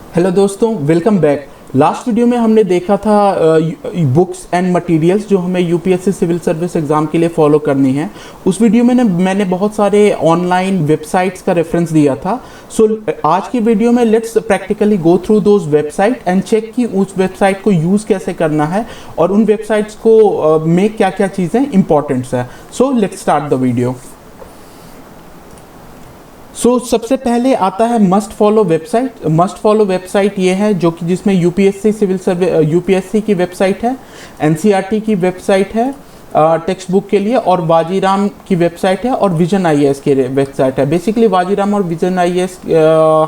Hello दोस्तों, welcome back. Last video में हमने देखा था बुक्स एंड मटेरियल्स जो हमें यूपीएससी सिविल सर्विस एग्ज़ाम के लिए फॉलो करनी है। उस वीडियो में मैंने बहुत सारे ऑनलाइन वेबसाइट्स का रेफरेंस दिया था। आज की वीडियो में let's practically go through those website and check कि उस वेबसाइट को यूज़ कैसे करना है और उन वेबसाइट्स को में क्या क्या चीज़ें इंपॉर्टेंट्स है। So let's start the video. सबसे पहले आता है must follow website. Must follow website ये है जो कि जिसमें यूपीएससी सिविल सर्विस यूपीएससी की वेबसाइट है, एनसीईआरटी की वेबसाइट है टेक्स्ट बुक के लिए, और वाजीराम की वेबसाइट है और विजन आईएएस की वेबसाइट है। बेसिकली वाजीराम और विजन आईएएस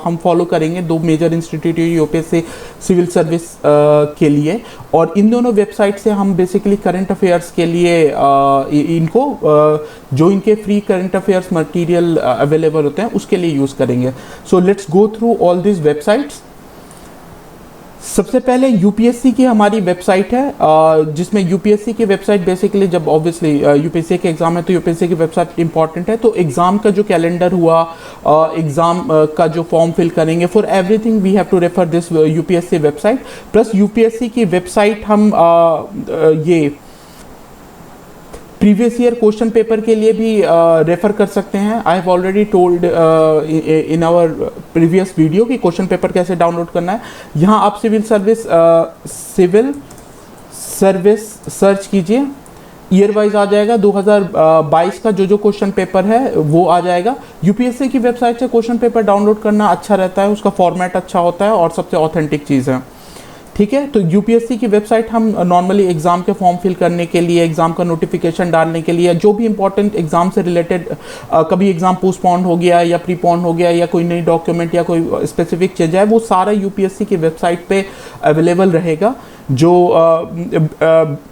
हम फॉलो करेंगे, दो major institute UPSC civil service के लिए, और इन दोनों वेबसाइट से हम बेसिकली करंट अफेयर्स के लिए इनको जो इनके free current affairs material available होते हैं उसके लिए यूज़ करेंगे। So let's go through all this websites. सबसे पहले यूपीएससी की हमारी वेबसाइट है जिसमें यूपीएससी की वेबसाइट बेसिकली जब ऑब्वियसली यूपीएससी के एग्जाम है तो यूपीएससी की वेबसाइट इंपॉर्टेंट है। तो एग्जाम का जो कैलेंडर हुआ, एग्जाम का जो फॉर्म फिल करेंगे, for everything we have to refer this UPSC website. Plus UPSC की वेबसाइट हम ये प्रीवियस ईयर क्वेश्चन पेपर के लिए भी रेफर कर सकते हैं। I have already told in our previous video कि क्वेश्चन पेपर कैसे डाउनलोड करना है। यहाँ आप सिविल सर्विस सर्च कीजिए, ईयर वाइज आ जाएगा। 2022 का जो क्वेश्चन पेपर है वो आ जाएगा। यूपीएससी की वेबसाइट से क्वेश्चन पेपर डाउनलोड करना अच्छा रहता है, उसका फॉर्मेट अच्छा होता है और सबसे ऑथेंटिक चीज़ है। ठीक है, तो यूपीएससी की वेबसाइट हम नॉर्मली एग्जाम के फॉर्म फिल करने के लिए, एग्जाम का नोटिफिकेशन डालने के लिए, जो भी इंपॉर्टेंट एग्जाम से रिलेटेड कभी एग्जाम पोस्टपोन्ड हो गया या प्रीपोन्ड हो गया या कोई नई डॉक्यूमेंट या कोई स्पेसिफिक चीज़ है, वो सारा यूपीएससी की वेबसाइट पे अवेलेबल रहेगा। जो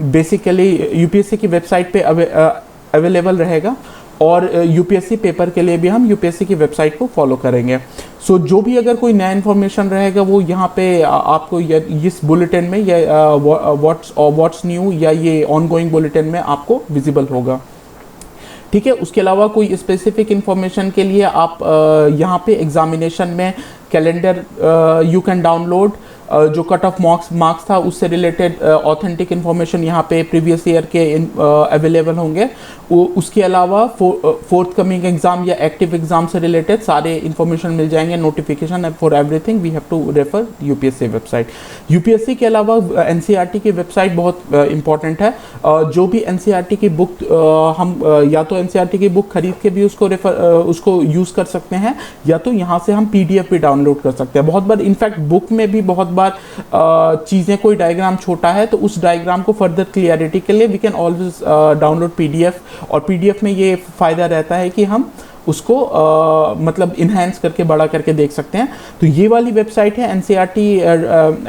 बेसिकली यूपीएससी की वेबसाइट पे अवेलेबल रहेगा, और यूपीएससी पेपर के लिए भी हम यूपीएससी की वेबसाइट को फॉलो करेंगे। जो भी अगर कोई नया इन्फॉर्मेशन रहेगा वो यहाँ पे आपको इस बुलेटिन में या व्हाट्स न्यू या ये ऑनगोइंग बुलेटिन में आपको विजिबल होगा। ठीक है, उसके अलावा कोई स्पेसिफिक इन्फॉर्मेशन के लिए आप यहाँ पे एग्जामिनेशन में कैलेंडर यू कैन डाउनलोड, जो कट ऑफ मार्क्स था उससे रिलेटेड ऑथेंटिक इन्फॉर्मेशन यहाँ पे प्रीवियस ईयर के अवेलेबल होंगे। उसके अलावा फोर्थ कमिंग एग्जाम या एक्टिव एग्जाम से रिलेटेड सारे इन्फॉर्मेशन मिल जाएंगे, notification for everything we have to refer UPSC website. UPSC के अलावा एनसीईआरटी की वेबसाइट बहुत इंपॉर्टेंट है। जो भी एनसीईआरटी की बुक हम या तो एनसीईआरटी की बुक खरीद के भी उसको यूज़ कर सकते हैं, या तो यहाँ से हम पीडीएफ भी डाउनलोड कर सकते हैं। बहुत बार इनफैक्ट बुक में भी बहुत बार चीज़ें, कोई डायग्राम छोटा है तो उस डायग्राम को फर्दर क्लियरिटी के लिए we can always download PDF, और पीडीएफ में ये फ़ायदा रहता है कि हम उसको मतलब इन्हेंस करके बड़ा करके देख सकते हैं। तो ये वाली वेबसाइट है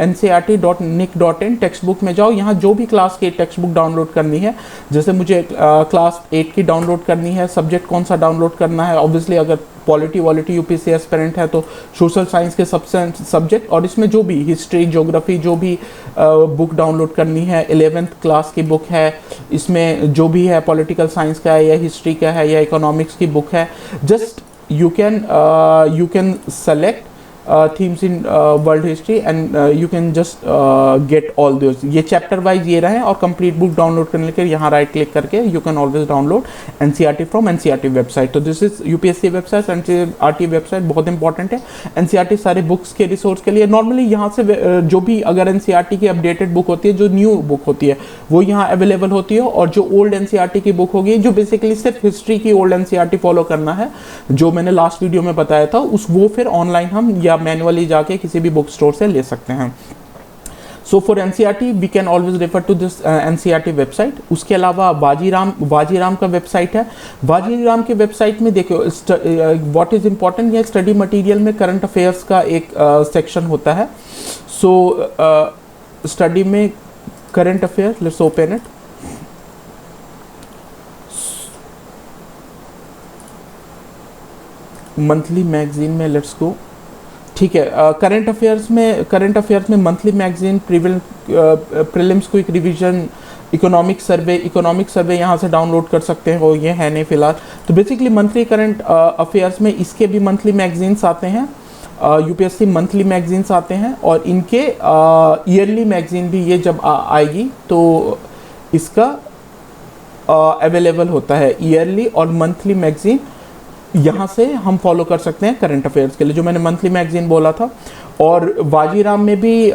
ncrt.nic.in। टेक्स्ट बुक में जाओ, यहाँ जो भी क्लास की टेक्स्ट बुक डाउनलोड करनी है, जैसे मुझे क्लास 8 की डाउनलोड करनी है, सब्जेक्ट कौन सा डाउनलोड करना है, ऑब्वियसली अगर पॉलिटी यूपीएससी एस्पिरेंट है तो सोशल साइंस के सब्जेक्ट, और इसमें जो भी हिस्ट्री ज्योग्राफी जो भी बुक डाउनलोड करनी है, 11th क्लास की बुक है, इसमें जो भी है पॉलिटिकल साइंस का है या हिस्ट्री का है या इकोनॉमिक्स की बुक है, just you can select themes in world history and you can just get all those। ये चैप्टर वाइज ये रहे, और कंप्लीट बुक डाउनलोड करने के लिए यहाँ राइट क्लिक करके you can always download NCERT from NCERT website. तो this is UPSC website, NCERT website बहुत इंपॉर्टेंट है। एनसीईआरटी सारे बुक्स के रिसोर्स के लिए नॉर्मली यहाँ से जो भी अगर एनसीईआरटी की अपडेटेड बुक होती है, जो न्यू बुक होती है वो यहाँ अवेलेबल होती है, और जो ओल्ड एनसीईआरटी की बुक होगी, जो बेसिकली सिर्फ हिस्ट्री की ओल्ड एनसीईआरटी फॉलो करना है, जो मैंने लास्ट वीडियो में बताया था, वो फिर ऑनलाइन हम या मैनुअली जाके किसी भी बुक स्टोर से ले सकते हैं। So for NCERT we can always refer to this NCERT website. उसके अलावा वाजीराम का वेबसाइट है। वाजीराम के वेबसाइट में देखो व्हाट इज इंपॉर्टेंट, या स्टडी मटेरियल में करंट अफेयर्स का एक सेक्शन होता है। स्टडी में current affair, let's open it. Monthly magazine में लेट्स गो। ठीक है, करंट अफेयर्स में monthly magazine, prelims quick revision, economic survey यहाँ से डाउनलोड कर सकते हैं, वो ये है नहीं फिलहाल। तो बेसिकली मंथली करंट अफेयर्स में इसके भी मंथली मैगजीन्स आते हैं। यूपीएससी मंथली मैगजीन्स आते हैं और इनके ईयरली मैगजीन भी ये जब आएगी तो इसका अवेलेबल होता है ईयरली और मंथली मैगजीन। यहाँ से हम फॉलो कर सकते हैं करंट अफेयर्स के लिए, जो मैंने मंथली मैगजीन बोला था। और वाजीराम में भी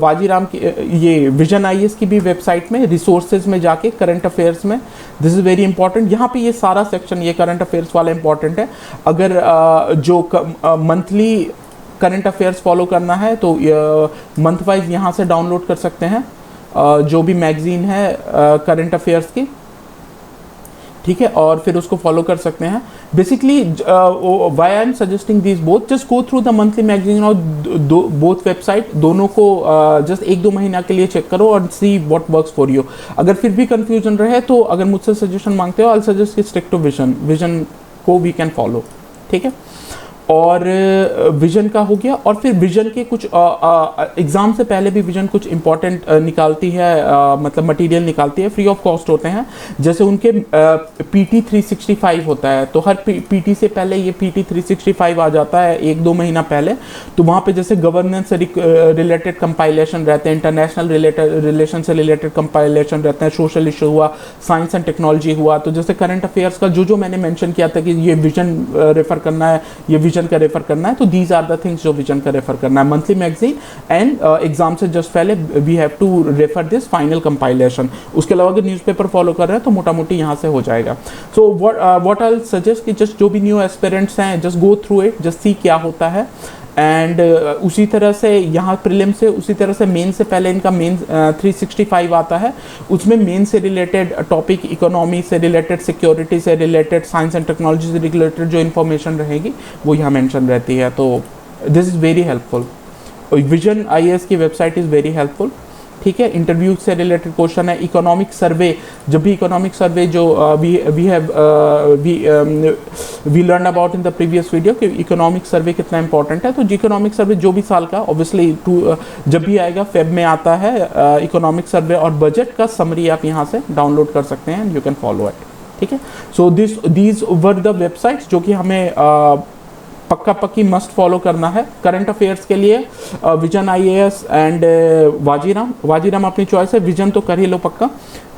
वाजीराम की ये विजन आईएएस की भी वेबसाइट में रिसोर्सेज में जाके करंट अफेयर्स में, दिस इज़ वेरी इंपॉर्टेंट, यहाँ पे ये सारा सेक्शन ये करंट अफेयर्स वाला इंपॉर्टेंट है। अगर जो मंथली करंट अफेयर्स फॉलो करना है तो मंथ वाइज यहाँ से डाउनलोड कर सकते हैं जो भी मैगजीन है करंट अफेयर्स की, ठीक है, और फिर उसको फॉलो कर सकते हैं। Basically why I am suggesting this both, just go through the monthly magazine और बोथ वेबसाइट, दोनों को जस्ट 1-2 महीना के लिए चेक करो और see what works for you. अगर फिर भी कंफ्यूजन रहे तो अगर मुझसे सजेशन मांगते हो, I suggest stick to Vision, Vision को वी कैन फॉलो, ठीक है। और विजन का हो गया। और फिर विजन के कुछ एग्ज़ाम से पहले भी विजन कुछ इंपॉर्टेंट निकालती है, मतलब मटेरियल निकालती है, फ्री ऑफ कॉस्ट होते हैं। जैसे उनके PT 365 होता है, तो हर PT से पहले ये PT 365 आ जाता है 1-2 महीना पहले। तो वहाँ पे जैसे गवर्नेंस से रिलेटेड कंपाइलेशन रहते हैं, इंटरनेशनल रिलेशन से रिलेटेड कंपाइलेशन रहते हैं, सोशल इशू हुआ, साइंस एंड टेक्नोलॉजी हुआ। तो जैसे करंट अफेयर्स का जो मैंने मेंशन किया था कि ये विजन रेफर करना है, ये विजन का रेफर करना है, तो दीज आर द थिंग्स जो विजन का रेफर करना है। मंथली मैगजीन एंड एग्जाम से जस्ट पहले we have to refer this final compilation. उसके अलावा अगर न्यूज़पेपर फॉलो कर रहे हैं तो मोटा मोटी यहाँ से हो जाएगा। सो व्हाट आई सजेस्ट कि जस्ट जो भी न्यू एस्पिरेंट्स हैं just go through it, just see क्या होता है। एंड उसी तरह से यहाँ प्रीलिम से, उसी तरह से मेन से पहले इनका मेन 365 आता है। उसमें मेन से रिलेटेड टॉपिक, इकोनॉमी से रिलेटेड, सिक्योरिटी से रिलेटेड, साइंस एंड टेक्नोलॉजी से रिलेटेड जो इन्फॉर्मेशन रहेगी वो यहाँ मेंशन रहती है। तो this is very helpful. Vision IAS की वेबसाइट इज़ वेरी हेल्पफुल, ठीक है। इंटरव्यू से रिलेटेड क्वेश्चन है, इकोनॉमिक सर्वे, जब भी इकोनॉमिक सर्वे जो we learn about in the previous video कि इकोनॉमिक सर्वे कितना इंपॉर्टेंट है। तो इकोनॉमिक सर्वे जो भी साल का ऑब्वियसली जब भी आएगा, फेब में आता है इकोनॉमिक सर्वे, और बजट का समरी आप यहाँ से डाउनलोड कर सकते हैं, यू कैन फॉलो इट, ठीक है। So these were the websites जो कि हमें पक्का पक्की मस्ट फॉलो करना है करंट अफेयर्स के लिए। विजन आईएएस एंड वाजीराम अपनी चॉइस है, विजन तो कर ही लो पक्का,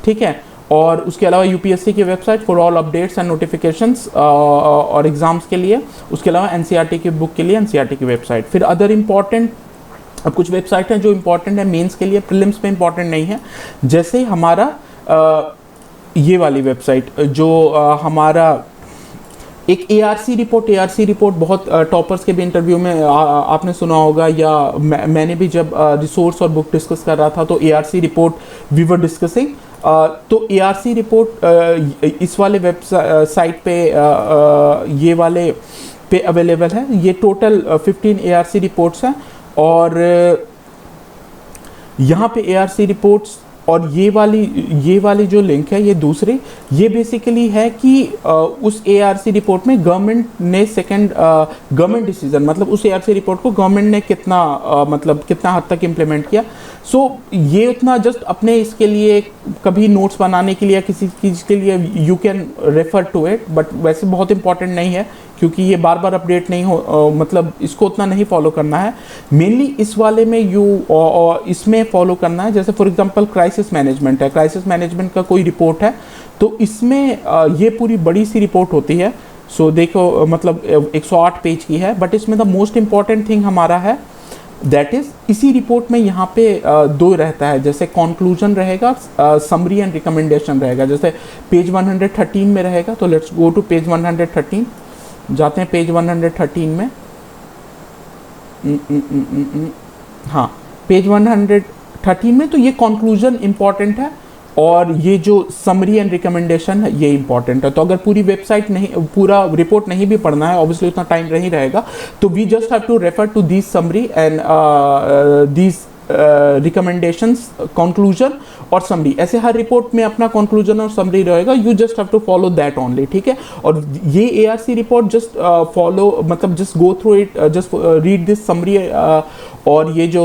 ठीक है। और उसके अलावा यूपीएससी की website for all updates and notifications और एग्जाम्स के लिए। उसके अलावा एनसीईआरटी की बुक के लिए एनसीईआरटी की वेबसाइट। फिर अदर इंपॉर्टेंट, अब कुछ वेबसाइट हैं जो इंपॉर्टेंट है मेंस के लिए, प्रीलिम्स में इंपॉर्टेंट नहीं है। जैसे हमारा ये वाली वेबसाइट जो हमारा एक एआरसी रिपोर्ट बहुत टॉपर्स के भी इंटरव्यू में आपने सुना होगा, या मैंने भी जब रिसोर्स और बुक डिस्कस कर रहा था तो ARC report we were discussing. तो एआरसी रिपोर्ट इस वाले वेबसाइट पे ये वाले पे अवेलेबल है। ये टोटल 15 एआरसी रिपोर्ट्स हैं और यहाँ पे एआरसी रिपोर्ट्स और ये वाली जो लिंक है, ये दूसरी, ये बेसिकली है कि उस एआरसी रिपोर्ट में गवर्नमेंट ने गवर्नमेंट डिसीजन, मतलब उस एआरसी रिपोर्ट को गवर्नमेंट ने कितना हद तक इम्प्लीमेंट किया। सो ये उतना जस्ट अपने इसके लिए कभी नोट्स बनाने के लिए, किसी चीज़ के लिए you can refer to it, but वैसे बहुत इंपॉर्टेंट नहीं है क्योंकि ये बार बार अपडेट नहीं हो, मतलब इसको उतना नहीं फॉलो करना है। मेनली इस वाले में इसमें फॉलो करना है। जैसे फॉर एग्जांपल क्राइसिस मैनेजमेंट है, क्राइसिस मैनेजमेंट का कोई रिपोर्ट है तो इसमें ये पूरी बड़ी सी रिपोर्ट होती है। सो देखो मतलब 108 पेज की है, बट इसमें द मोस्ट इम्पॉर्टेंट थिंग हमारा है दैट इज इसी रिपोर्ट में यहाँ पे दो रहता है। जैसे कंक्लूजन रहेगा, समरी एंड रिकमेंडेशन रहेगा। जैसे पेज 113 में रहेगा, तो लेट्स गो टू पेज 113, जाते हैं पेज 113 में। हाँ, पेज 113 में तो ये कंक्लूजन इंपॉर्टेंट है और ये जो समरी एंड रिकमेंडेशन है ये इंपॉर्टेंट है। तो अगर पूरी वेबसाइट नहीं, पूरा रिपोर्ट नहीं भी पढ़ना है, ऑब्वियसली उतना टाइम नहीं रहेगा, तो we just have to refer to this summary and this recommendations, conclusion और समरी। ऐसे हर रिपोर्ट में अपना कंक्लूजन और समरी रहेगा, you just have to follow that only, ठीक है। और ये एआरसी रिपोर्ट जस्ट फॉलो, मतलब just go through it, just read this summary और ये जो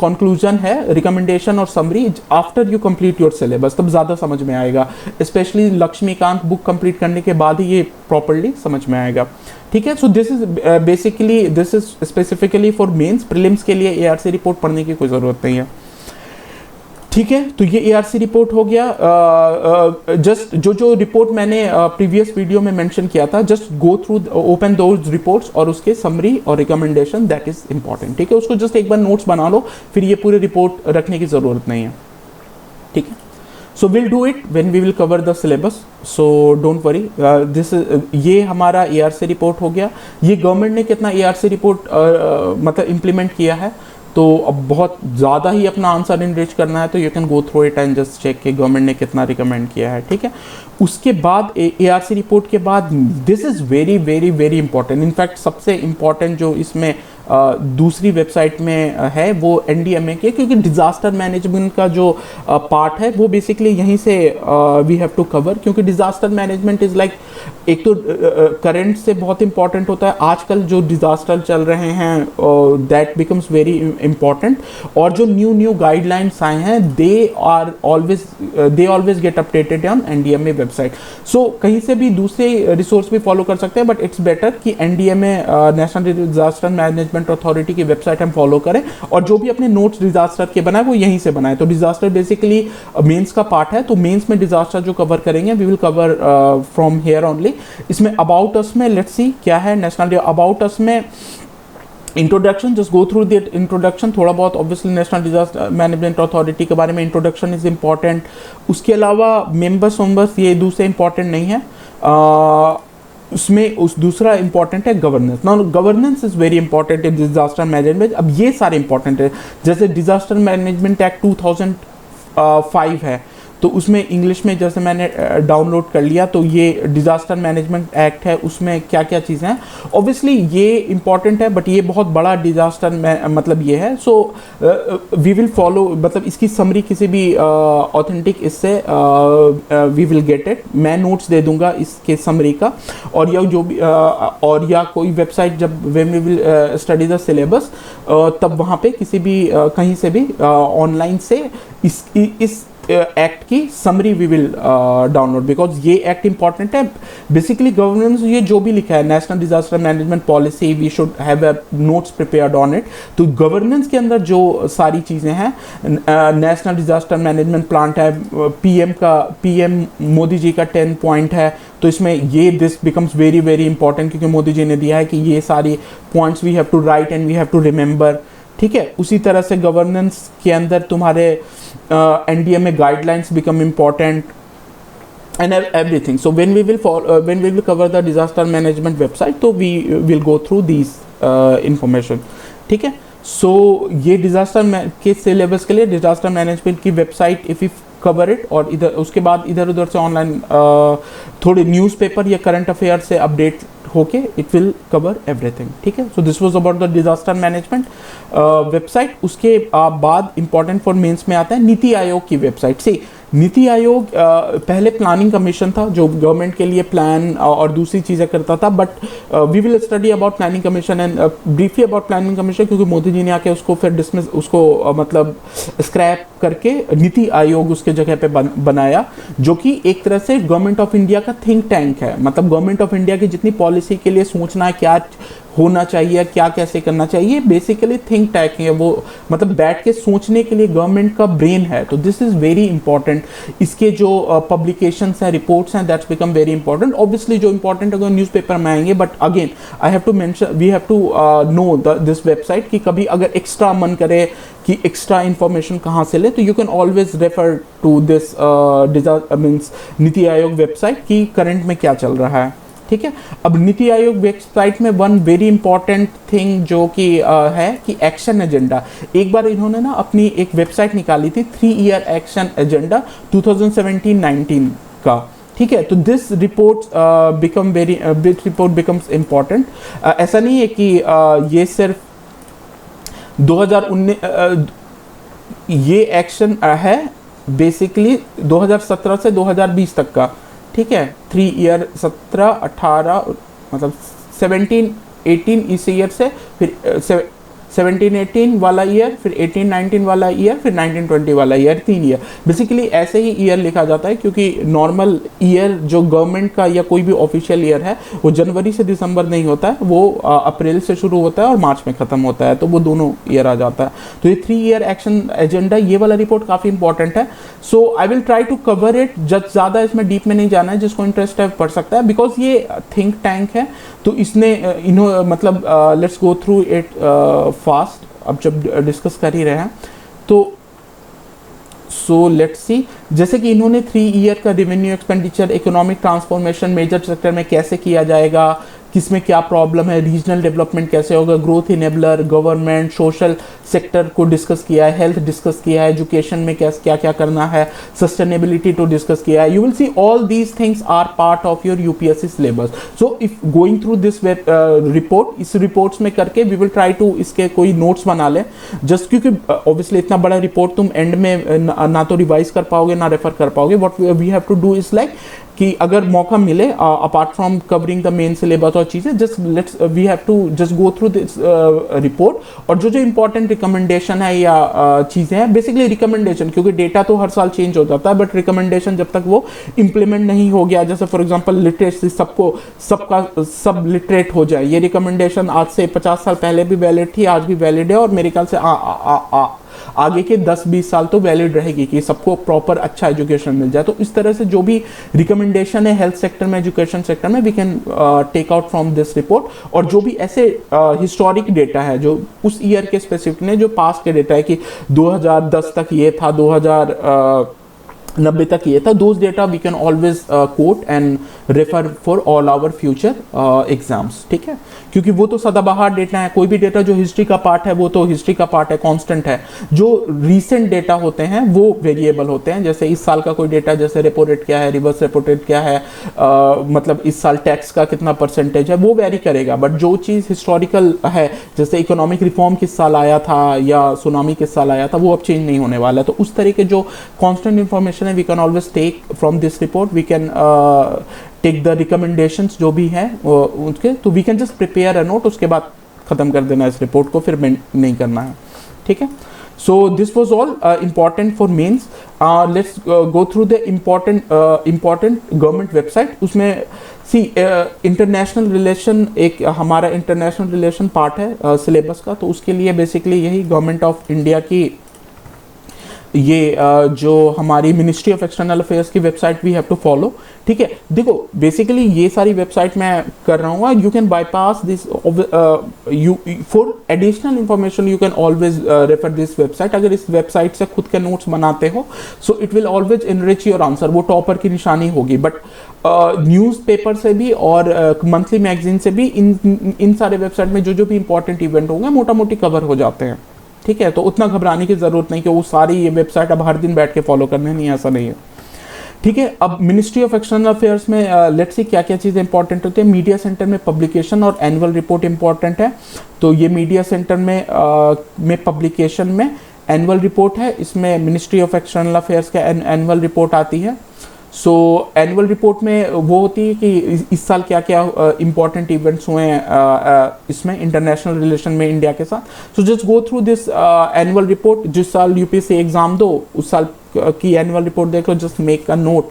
कंक्लूजन है, रिकमेंडेशन और summary after you complete your syllabus, तब ज़्यादा समझ में आएगा। स्पेशली लक्ष्मीकांत बुक कंप्लीट करने के बाद ही ये प्रॉपरली समझ में आएगा। ठीक है, so this is basically, this is specifically for mains. Prelims के लिए एआरसी रिपोर्ट पढ़ने की कोई ज़रूरत नहीं है। ठीक है, तो ये एआरसी रिपोर्ट हो गया। जस्ट जो रिपोर्ट मैंने प्रीवियस वीडियो में मेंशन किया था, just go through, open those reports और उसके समरी और रिकमेंडेशन, दैट इज इंपॉर्टेंट। ठीक है, उसको जस्ट एक बार नोट्स बना लो, फिर ये पूरी रिपोर्ट रखने की ज़रूरत नहीं है। ठीक है, so will do it when we will cover the syllabus, so don't worry. This ये हमारा एआरसी रिपोर्ट हो गया। ये गवर्नमेंट ने कितना एआरसी रिपोर्ट मतलब इम्प्लीमेंट किया है, तो अब बहुत ज़्यादा ही अपना आंसर इनरिच करना है, तो you can go through it and just check कि गवर्नमेंट ने कितना रिकमेंड किया है। ठीक है, उसके बाद एआरसी रिपोर्ट के बाद this is very very very important, in fact सबसे इम्पॉर्टेंट जो इसमें दूसरी वेबसाइट में है वो एनडीएमए के, क्योंकि डिज़ास्टर मैनेजमेंट का जो पार्ट है वो बेसिकली यहीं से वी हैव टू कवर, क्योंकि डिज़ास्टर मैनेजमेंट इज़ लाइक, एक तो करंट से बहुत इंपॉर्टेंट होता है, आजकल जो डिज़ास्टर चल रहे हैं दैट बिकम्स वेरी इंपॉर्टेंट, और जो न्यू गाइडलाइंस आए हैं they always get updated on NDMA website. So कहीं से भी दूसरे रिसोर्स भी फॉलो कर सकते हैं, बट इट्स बेटर कि NDMA national disaster management authority की वेबसाइट हम फॉलो करें, और जो भी अपने नोट्स डिजास्टर के बनाए वो यहीं से बनाए। तो डिजास्टर बेसिकली मेंस का पार्ट है, तो मेंस में डिजास्टर जो कवर करेंगे we will cover from here only. इसमें अबाउट अस में लेट्स सी क्या है। नेशनल अबाउट अस में introduction, just go through the introduction, थोड़ा बहुत obviously national disaster management authority के बारे में इंट्रोडक्शन इज इंपॉर्टेंट। उसके अलावा मेंबर्स ये दूसरे इंपॉर्टेंट नहीं है। उसमें उस दूसरा इंपॉर्टेंट है governance. Now governance is very important in disaster management. अब ये सारे इंपॉर्टेंट है, जैसे डिजास्टर मैनेजमेंट एक्ट 2005 है, तो उसमें इंग्लिश में जैसे मैंने डाउनलोड कर लिया, तो ये डिज़ास्टर मैनेजमेंट एक्ट है, उसमें क्या क्या चीज़ें हैं। ऑब्वियसली ये इंपॉर्टेंट है, बट ये बहुत बड़ा डिज़ास्टर में मतलब ये है। सो वी विल फॉलो, मतलब इसकी समरी किसी भी ऑथेंटिक इससे वी विल गेट इट। मैं नोट्स दे दूंगा इसके समरी का, और या जो भी और या कोई वेबसाइट जब when we will study the syllabus, तब वहाँ पे किसी भी कहीं से भी ऑनलाइन से इस एक्ट की summary we will download, because ये एक्ट इंपॉर्टेंट है। बेसिकली गवर्नेंस, ये जो भी लिखा है national disaster management policy, we should have a notes prepared on it. तो गवर्नेंस के अंदर जो सारी चीज़ें हैं, नेशनल डिजास्टर मैनेजमेंट प्लान है, पीएम मोदी जी का 10 पॉइंट है, तो इसमें ये this becomes very very important, क्योंकि मोदी जी ने दिया है कि ये सारी points we have to write and we have to remember. ठीक है, उसी तरह से गवर्नेंस के अंदर तुम्हारे NDMA guidelines become important and everything. So when we will cover the disaster management website, तो we will go through these information. ठीक है, so ये डिजास्टर के सिलेबस के लिए डिजास्टर मैनेजमेंट की website if you cover it, और इधर उसके बाद इधर उधर से ऑनलाइन थोड़े न्यूज़पेपर या करंट अफेयर से अपडेट होके इट विल कवर एवरीथिंग। ठीक है, so this was about the disaster management website. उसके बाद इंपॉर्टेंट फॉर मेंस में आता है नीति आयोग की वेबसाइट से। नीति आयोग पहले प्लानिंग कमीशन था जो गवर्नमेंट के लिए प्लान और दूसरी चीज़ें करता था, but we will study about planning commission and briefly about planning commission, क्योंकि मोदी जी ने आके उसको फिर डिसमिस, उसको मतलब स्क्रैप करके नीति आयोग उसके जगह पे बनाया, जो कि एक तरह से गवर्नमेंट ऑफ इंडिया का थिंक टैंक है। मतलब गवर्नमेंट ऑफ इंडिया की जितनी पॉलिसी के लिए सोचना है, क्या होना चाहिए, क्या कैसे करना चाहिए, बेसिकली थिंक टैंक है वो, मतलब बैठ के सोचने के लिए गवर्नमेंट का ब्रेन है। तो दिस इज वेरी इंपॉर्टेंट। इसके जो पब्लिकेशंस हैं, रिपोर्ट्स हैं, that's become very important. Obviously जो इंपॉर्टेंट अगर न्यूज़पेपर में आएंगे, but again I have to mention, we have to know this website, कि कभी अगर एक्स्ट्रा मन करे कि एक्स्ट्रा इंफॉर्मेशन कहाँ से ले, तो you can always refer to this means Niti Aayog website की करंट में क्या चल रहा है। ठीक है, अब नीति आयोग वेबसाइट में वन वेरी इंपॉर्टेंट थिंग जो कि है कि एक्शन एजेंडा। एक बार इन्होंने ना अपनी एक वेबसाइट निकाली थी 3 ईयर एक्शन एजेंडा 2017-19 का। ठीक है, तो दिस रिपोर्ट बिकम्स इम्पॉर्टेंट। ऐसा नहीं है कि ये सिर्फ 2019 ये एक्शन है, बेसिकली 2017 से 2020 तक का। ठीक है, 3 ईयर 17, 18 मतलब 17, 18 इस ईयर से, फिर 17-18 वाला ईयर, फिर 18-19 वाला ईयर, फिर 19-20 वाला ईयर, 3 ईयर। बेसिकली ऐसे ही ईयर लिखा जाता है क्योंकि नॉर्मल ईयर जो गवर्नमेंट का या कोई भी ऑफिशियल ईयर है वो जनवरी से दिसंबर नहीं होता है, वो अप्रैल से शुरू होता है और मार्च में खत्म होता है, तो वो दोनों ईयर आ जाता है। तो ये 3 ईयर एक्शन एजेंडा, ये वाला रिपोर्ट काफी इंपॉर्टेंट है। So I will try to cover it, ज्यादा इसमें डीप में नहीं जाना है, जिसको इंटरेस्ट है पढ़ सकता है, बिकॉज ये थिंक टैंक है तो इसने मतलब let's go through it fast. अब जब डिस्कस कर ही रहे हैं तो सो लेट्स सी, जैसे कि इन्होंने 3 ईयर का revenue expenditure, economic transformation major sector में कैसे किया जाएगा, किसमें क्या प्रॉब्लम है, रीजनल डेवलपमेंट कैसे होगा, growth enabler, government, social sector को डिस्कस किया है, हेल्थ डिस्कस किया है, एजुकेशन में क्या क्या करना है, सस्टेनेबिलिटी तो डिस्कस किया है। You will see all these things are part of your UPSC syllabus. So if going through this report, इस रिपोर्ट्स में करके वी विल ट्राई टू इसके कोई नोट्स बना ले, जस्ट क्योंकि ऑब्वियसली इतना बड़ा रिपोर्ट तुम एंड में ना तो रिवाइज कर पाओगे ना रेफर कर पाओगे। What we have to do is like कि अगर मौका मिले apart from covering the main syllabus और चीज़ें, just let's we have to just go through this report, और जो जो इंपॉर्टेंट रिकमेंडेशन है या चीज़ें हैं, बेसिकली रिकमेंडेशन, क्योंकि डेटा तो हर साल चेंज हो जाता है, बट रिकमेंडेशन जब तक वो इम्प्लीमेंट नहीं हो गया, जैसे फॉर एग्जांपल लिटरेसी, सब लिटरेट हो जाए, ये रिकमेंडेशन आज से 50 साल पहले भी वैलिड थी, आज भी वैलिड है, और मेरे ख्याल से आगे के 10-20 साल तो वैलिड रहेगी कि सबको प्रॉपर अच्छा एजुकेशन मिल जाए। तो इस तरह से जो भी रिकमेंडेशन है हेल्थ सेक्टर में, एजुकेशन सेक्टर में, we can take out from this report. और जो भी ऐसे हिस्टोरिक डेटा है जो उस ईयर के स्पेसिफिक ने, जो पास्ट के डेटा है कि 2010 तक ये था, 2090 तक ये था, those data we can always quote and refer for all our future exams, ठीक है, क्योंकि वो तो सदाबहार डेटा है। कोई भी डेटा जो हिस्ट्री का पार्ट है वो तो हिस्ट्री का पार्ट है, कांस्टेंट है। जो रीसेंट डेटा होते हैं वो वेरिएबल होते हैं, जैसे इस साल का कोई डेटा, जैसे रेपो रेट क्या है, रिवर्स रेपो रेट क्या है, मतलब इस साल टैक्स का कितना परसेंटेज है, वो वेरी करेगा। बट जो चीज़ हिस्टोरिकल है, जैसे इकोनॉमिक रिफॉर्म किस साल आया था या सुनामी किस साल आया था, वो अब चेंज नहीं होने वाला है। तो उस तरीके जो कॉन्स्टेंट इन्फॉर्मेशन है, we can always take from this report, we can take the recommendations जो भी हैं उनके, तो we can just prepare a note, उसके बाद ख़त्म कर देना इस रिपोर्ट को, फिर नहीं करना है, ठीक है। So this was all important for mains. Let's go through the important government website. उसमें सी इंटरनेशनल रिलेशन, एक हमारा इंटरनेशनल रिलेशन पार्ट है सिलेबस का, तो उसके लिए बेसिकली यही गवर्नमेंट ऑफ इंडिया की ये जो हमारी मिनिस्ट्री ऑफ एक्सटर्नल अफेयर्स की website we have to follow, ठीक है। देखो बेसिकली ये सारी वेबसाइट मैं कर रहा हूँ, you can bypass this, you for additional information you can always refer this website. अगर इस वेबसाइट से खुद के नोट्स बनाते हो so it will always enrich your answer, वो टॉपर की निशानी होगी। बट न्यूज़पेपर से भी और मंथली मैगजीन से भी इन सारे वेबसाइट में जो जो भी इंपॉर्टेंट इवेंट होंगे मोटा मोटी कवर हो जाते हैं, ठीक है। तो उतना घबराने की जरूरत नहीं कि वो सारी ये वेबसाइट अब हर दिन बैठ के फॉलो करने, नहीं, ऐसा नहीं है, ठीक है। अब मिनिस्ट्री ऑफ एक्सटर्नल अफेयर्स में लेट्स सी क्या क्या चीज़ें इंपॉर्टेंट होती है। मीडिया सेंटर में पब्लिकेशन और एनुअल रिपोर्ट इंपॉर्टेंट है, तो ये मीडिया सेंटर में पब्लिकेशन में एनुअल रिपोर्ट है, इसमें मिनिस्ट्री ऑफ एक्सटर्नल अफेयर्स का एनुअल रिपोर्ट आती है। सो एनुअल रिपोर्ट में वो होती है कि इस साल क्या क्या इंपॉर्टेंट इवेंट्स हुए हैं इसमें इंटरनेशनल रिलेशन में इंडिया के साथ। So just go through this annual report. जिस साल यूपीएससी एग्जाम दो उस साल की एनुअल रिपोर्ट देख लो, just make a note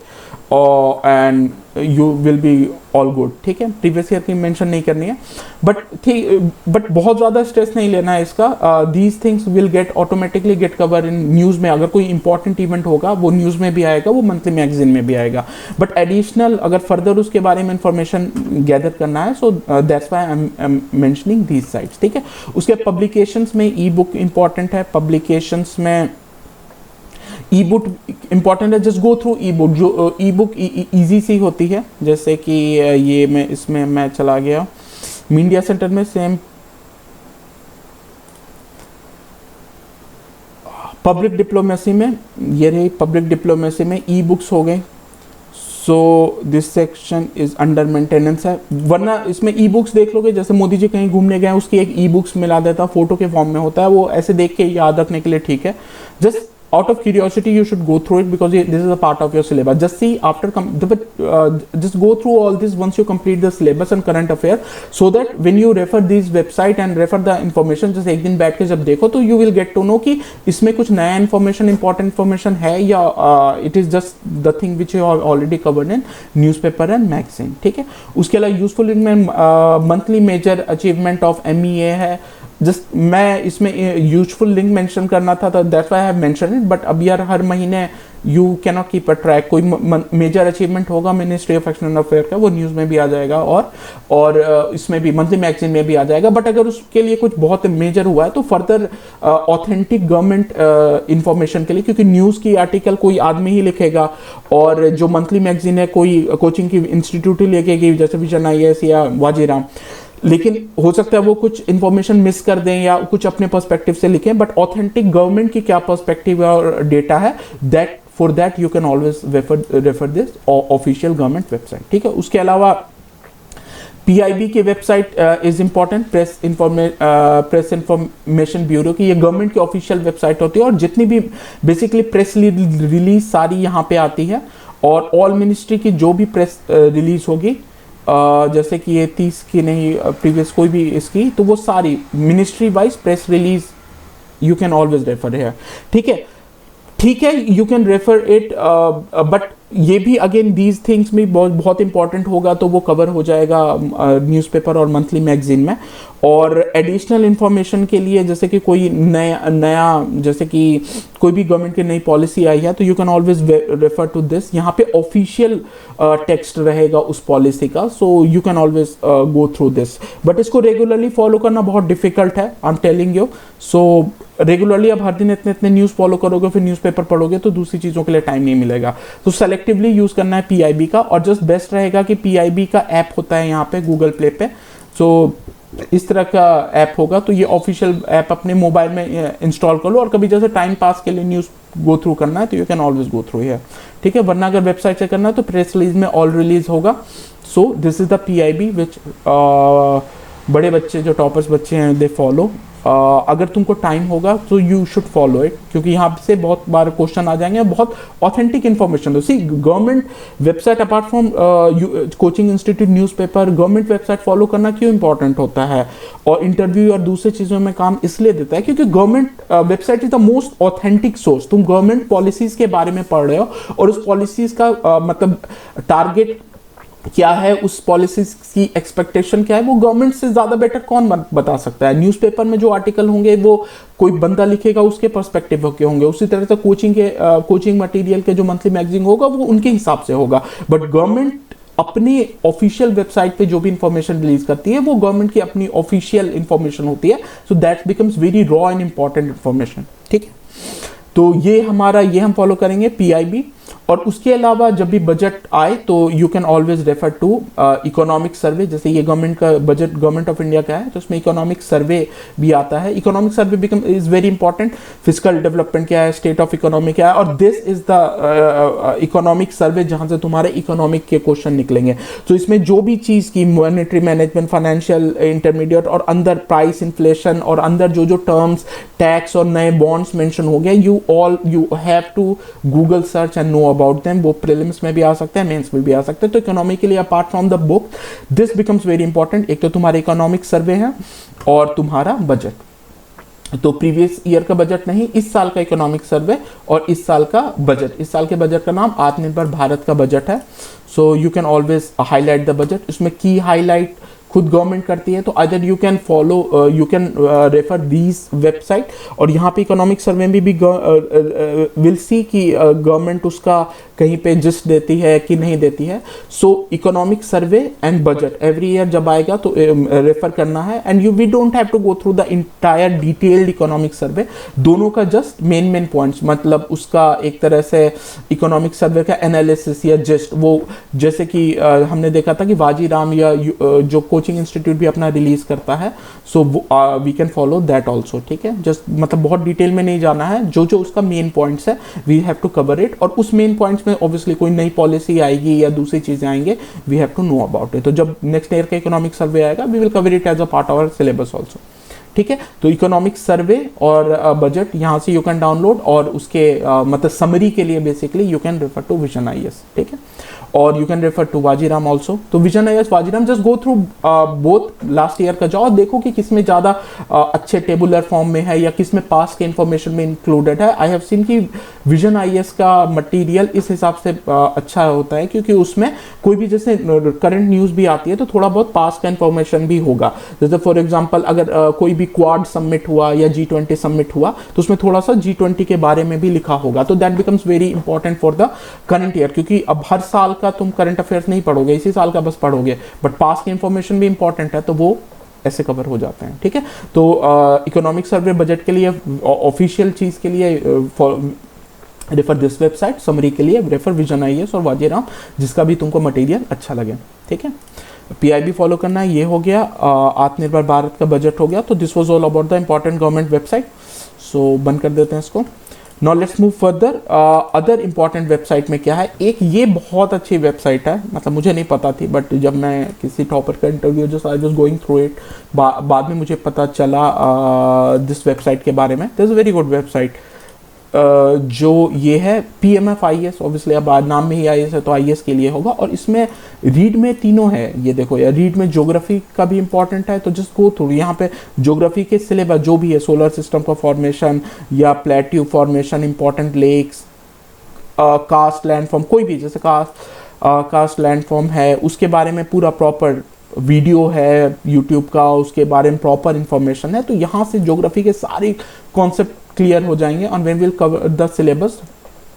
and you will be all good, ठीक है। प्रीवियस ईयर की मेंशन नहीं करनी है, बट बहुत ज़्यादा स्ट्रेस नहीं लेना है इसका। These things will get automatically gate cover in news में। अगर कोई इंपॉर्टेंट इवेंट होगा वो न्यूज़ में भी आएगा, वो मंथली मैगजीन में भी आएगा। बट एडिशनल अगर फर्दर उसके बारे में इंफॉर्मेशन गैदर करना है, so that's why I am mentioning these sites, ठीक है। उसके पब्लिकेशंस में ई बुक इंपॉर्टेंट है, पब्लिकेशंस में ई बुक इंपॉर्टेंट है। जस्ट गो थ्रू ई बुक, जो ई बुक ईजी सी होती है, जैसे कि ये इसमें मैं चला गया मीडिया सेंटर में, सेम पब्लिक डिप्लोमेसी में, ये रही पब्लिक डिप्लोमेसी में ई बुक्स हो गए। So this section is under maintenance है, वरना इसमें ई बुक्स देख लोगे, जैसे मोदी जी कहीं घूमने गए उसकी एक ई बुक्स मिला देता, फोटो के फॉर्म में होता है, वो ऐसे देख के याद रखने के लिए ठीक है। Just out of curiosity you should go through it because this is a part of your syllabus. Just see after just go through all this once you complete the syllabus and current affair, so that when you refer these website and refer the information, just एक दिन बैठ के जब देखो तो you will get to know कि इसमें कुछ नया information, important information है या it is just the thing which you have already covered in newspaper and magazine. ठीक है, उसके अलावा यूजफुल में monthly major achievement of MEA है. जस्ट मैं इसमें यूजफुल लिंक मेंशन करना था तो that's why I have mention it. But अब यार हर महीने you can not keep a track. कोई मेजर अचीवमेंट होगा मिनिस्ट्री ऑफ एक्सटर्नल अफेयर का, वो न्यूज़ में भी आ जाएगा और इसमें भी मंथली मैगजीन में भी आ जाएगा. बट अगर उसके लिए कुछ बहुत मेजर हुआ है तो फर्दर ऑथेंटिक गवर्नमेंट इंफॉर्मेशन के लिए, क्योंकि न्यूज़ की आर्टिकल कोई आदमी ही लिखेगा और जो मंथली मैगजीन है कोई कोचिंग की इंस्टीट्यूट ही लिखेगी, जैसे विजन IAS या वाजीराम. लेकिन हो सकता है वो कुछ इंफॉर्मेशन मिस कर दें या कुछ अपने पर्सपेक्टिव से लिखें. बट ऑथेंटिक गवर्नमेंट की क्या पर्सपेक्टिव और डेटा है, that for that you can always refer this official government website. ठीक है, उसके अलावा PIB की website is important, press information bureau की. ये गवर्नमेंट की ऑफिशियल वेबसाइट होती है और जितनी भी बेसिकली प्रेस रिलीज सारी यहाँ पे आती है. और ऑल मिनिस्ट्री की जो भी प्रेस रिलीज होगी, जैसे कि ये 30 की नहीं प्रीवियस कोई भी इसकी, तो वो सारी ministry wise press release you can always refer है. ठीक है, you can refer it. But ये भी अगेन दीज थिंग्स भी बहुत इंपॉर्टेंट होगा तो वो कवर हो जाएगा न्यूज़पेपर और मंथली मैगजीन में. और एडिशनल इंफॉर्मेशन के लिए जैसे कि कोई नया जैसे कि कोई भी गवर्नमेंट की नई पॉलिसी आई है तो you can always refer to this. यहाँ पे ऑफिशियल टेक्स्ट रहेगा उस पॉलिसी का, so you can always go through this. But इसको रेगुलरली फॉलो करना बहुत डिफिकल्ट है, I am telling you. So regularly अब हर दिन इतने न्यूज़ फॉलो करोगे फिर न्यूज़पेपर पढ़ोगे तो दूसरी चीज़ों के लिए टाइम नहीं मिलेगा. तो सेलेक्टिवली यूज़ करना है PIB का. और जस्ट बेस्ट रहेगा कि PIB का ऐप होता है यहाँ पे गूगल प्ले पे, सो इस तरह का ऐप होगा तो ये ऑफिशियल ऐप अपने मोबाइल में इंस्टॉल कर लो. और कभी जैसे टाइम पास के लिए न्यूज़ गो थ्रू करना है तो you can always go through है. ठीक है, वरना अगर वेबसाइट से करना है तो प्रेस रिलीज में ऑल रिलीज होगा. सो दिस इज द PIB विच बड़े बच्चे जो टॉपर्स बच्चे हैं दे फॉलो. अगर तुमको टाइम होगा तो यू शुड फॉलो इट, क्योंकि यहाँ से बहुत बार क्वेश्चन आ जाएंगे. बहुत ऑथेंटिक इन्फॉर्मेशन दो. See government website apart from coaching institute newspaper, government website follow करना क्यों इंपॉर्टेंट होता है और इंटरव्यू और दूसरी चीज़ों में काम इसलिए देता है क्योंकि government website is the most authentic source. तुम गवर्नमेंट पॉलिसीज के बारे में पढ़ रहे हो और उस पॉलिसीज का मतलब टारगेट क्या है, उस पॉलिसी की एक्सपेक्टेशन क्या है, वो गवर्नमेंट से ज्यादा बेटर कौन बता सकता है. न्यूज़पेपर में जो आर्टिकल होंगे वो कोई बंदा लिखेगा उसके पर्सपेक्टिव के होंगे. उसी तरह से कोचिंग मटेरियल के जो मंथली मैगजीन होगा वो उनके हिसाब से होगा. बट गवर्नमेंट अपनी ऑफिशियल वेबसाइट पे जो भी इंफॉर्मेशन रिलीज करती है वो गवर्नमेंट की अपनी ऑफिशियल इंफॉर्मेशन होती है. So that becomes very raw and important information. ठीक है, तो ये हम फॉलो करेंगे PIB. और उसके अलावा जब भी बजट आए तो you can always refer to economic survey. जैसे ये गवर्नमेंट का बजट गवर्नमेंट ऑफ इंडिया का है तो उसमें इकोनॉमिक सर्वे भी आता है. Economic survey is very important. Physical development क्या है, स्टेट ऑफ इकोनॉमी क्या है, और this is the economic survey जहां से तुम्हारे इकोनॉमिक के क्वेश्चन निकलेंगे. तो इसमें जो भी चीज़ की मॉनेटरी मैनेजमेंट, फाइनेंशियल इंटरमीडिएट और अंदर प्राइस इन्फ्लेशन और अंदर जो टर्म्स टैक्स और नए बॉन्ड्स मेंशन हो गए, you have to Google search and know about them. वो प्रीलिम्स में भी आ सकते हैं, मेंस में भी आ सकते हैं. तो इकोनॉमी के लिए apart from the book this becomes very important. एक तो तुम्हारा इकोनॉमिक सर्वे है और तुम्हारा बजट. तो प्रीवियस ईयर का बजट नहीं, इस साल का इकोनॉमिक सर्वे और इस साल का बजट. इस साल के बजट का नाम आत्मनिर्भर भारत का बजट है. So you can always highlight the budget. इसमें की हाईलाइट खुद गवर्नमेंट करती है, तो other you can follow, you can refer these website. और यहाँ पे इकोनॉमिक सर्वे में भी विल सी कि गवर्नमेंट उसका कहीं पे जिस्ट देती है कि नहीं देती है. So economic survey and budget every year जब आएगा तो रेफर करना है. And we don't have to go through the entire detailed economic survey. दोनों का जस्ट मेन पॉइंट्स, मतलब उसका एक तरह से इकोनॉमिक सर्वे का एनालिसिस या जस्ट वो, जैसे कि हमने देखा था कि वाजीराम या जो कोचिंग इंस्टीट्यूट भी अपना रिलीज करता है, so we can follow that also. ठीक है, जस्ट मतलब बहुत डिटेल में नहीं जाना है. जो उसका मेन पॉइंट्स है we have to cover it. और उस मेन पॉइंट्स में ऑब्वियसली कोई नई पॉलिसी आएगी या दूसरी चीजें आएंगे, we have to know about it. तो जब नेक्स्ट ईयर का इकोनॉमिक सर्वे आएगा we will cover it as a part of our syllabus also. ठीक है। तो इकोनॉमिक सर्वे और बजट यहाँ से यू कैन डाउनलोड, और उसके मतलब समरी के लिए basically you can refer to Vision IAS, ठीक है। और you can refer to Vajiram also. तो Vision IAS, Vajiram, just go through both last year का जाओ, देखो कि किसमें ज़्यादा अच्छे टेबुलर फॉर्म में है या किसमें पास के इन्फॉर्मेशन में इंक्लूडेड है। आई हैव सीन कि विजन आईएएस का मटेरियल इस हिसाब से अच्छा होता है क्योंकि उसमें कोई भी जैसे करंट न्यूज़ भी आती है तो थोड़ा बहुत पास का इन्फॉर्मेशन भी होगा। जैसे फॉर एग्जाम्पल अगर कोई भी क्वाड सबमिट हुआ या G20 सबमिट हुआ तो उसमें थोड़ा सा G20 के बारे में भी लिखा होगा, तो that becomes very important for the current year, क्योंकि अब हर साल का तुम करंट अफेयर्स नहीं पढ़ोगे, इसी साल का बस पढ़ोगे, बट पास की इंफॉर्मेशन भी इंपॉर्टेंट है तो वो ऐसे कवर हो जाते हैं, ठीक है। तो इकोनॉमिक सर्वे बजट के लिए ऑफिशियल चीज़ के लिए रेफर दिस वेबसाइट, समरी के लिए रेफर विजन आईएएस और वाजीराम, जिसका भी तुमको मटेरियल अच्छा लगे, ठीक है। पीआईबी फॉलो करना है, ये हो गया। आत्मनिर्भर भारत का बजट हो गया। तो this was all about the important government website. So बंद कर देते हैं इसको। Now let's move further. Other important website में क्या है, एक ये बहुत अच्छी वेबसाइट है, मतलब मुझे नहीं पता थी, बट जब मैं किसी टॉपर का इंटरव्यू जो I was going through it, बाद में मुझे पता चला दिस वेबसाइट के बारे में। This is very good website. जो ये है PMF IAS, ऑब्वियसली अब नाम में ही IAS है तो IAS के लिए होगा, और इसमें रीड में तीनों है। ये देखो यार, रीड में ज्योग्राफी का भी इंपॉर्टेंट है, तो जस्ट गो थ्रू यहाँ पे ज्योग्राफी के सिलेबस जो भी है, सोलर सिस्टम का फॉर्मेशन या plateau formation, important lakes, karst landform, कोई भी जैसे कास्ट लैंडफॉर्म है उसके बारे में पूरा प्रॉपर वीडियो है यूट्यूब का, उसके बारे में प्रॉपर इंफॉर्मेशन है। तो यहाँ से ज्योग्राफी के सारे कॉन्सेप्ट क्लियर हो जाएंगे। और when will cover the syllabus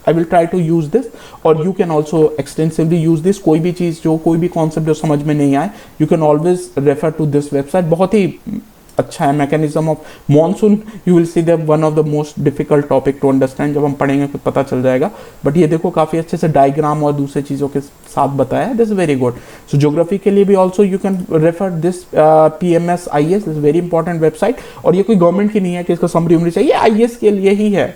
I will try to use this, और you can also extensively use this. कोई भी चीज़ जो, कोई भी कॉन्सेप्ट जो समझ में नहीं आए, you can always refer to this website. बहुत ही अच्छा है। Mechanism of monsoon, you will see that one of the most difficult topic to understand, जब हम पढ़ेंगे तो पता चल जाएगा। बट ये देखो काफ़ी अच्छे से डायग्राम और दूसरे चीज़ों के साथ बताया है। This is very good. So geography के लिए भी also you can refer this PMS IAS, is very important website. और ये कोई गवर्नमेंट की नहीं है कि इसका समरी उमरी चाहिए, IAS के लिए ही है।